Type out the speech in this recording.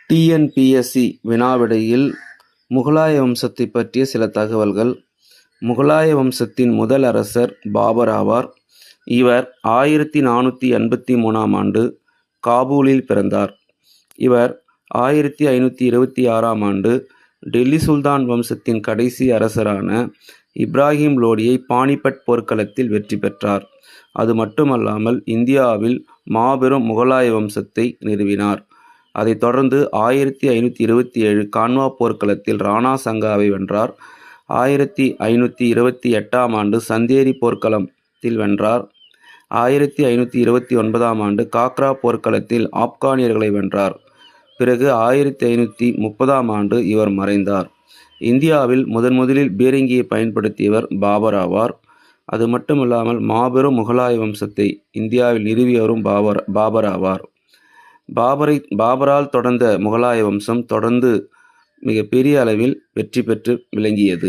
TNPSC வினாவிடையில் முகலாய வம்சத்தை பற்றிய சில தகவல்கள். முகலாய வம்சத்தின் முதல் அரசர் பாபர் ஆவார். இவர் 1483ஆம் ஆண்டு காபூலில் பிறந்தார். இவர் 1526ஆம் ஆண்டு டெல்லி சுல்தான் வம்சத்தின் கடைசி அரசரான இப்ராஹிம் லோடியை பானிபட் போர்க்களத்தில் வெற்றி பெற்றார். அது மட்டுமல்லாமல் இந்தியாவில் மாபெரும் முகலாய வம்சத்தை நிறுவினார். அதைத் தொடர்ந்து 1527 கான்வா போர்க்களத்தில் ராணா சங்காவை வென்றார். 1528ஆம் ஆண்டு சந்தேரி போர்க்களத்தில் வென்றார். 1529ஆம் ஆண்டு காக்ரா போர்க்களத்தில் ஆப்கானியர்களை வென்றார். பிறகு 1530ஆம் ஆண்டு இவர் மறைந்தார். இந்தியாவில் முதலில் பீரங்கியை பயன்படுத்தியவர் பாபர் ஆவார். அது மட்டுமல்லாமல் மாபெரும் முகலாய வம்சத்தை இந்தியாவில் நிறுவியவரும் பாபர் ஆவார். பாபரால் தொடர்ந்த முகலாய வம்சம் தொடர்ந்து மிகப்பெரிய அளவில் வெற்றி பெற்று விளங்கியது.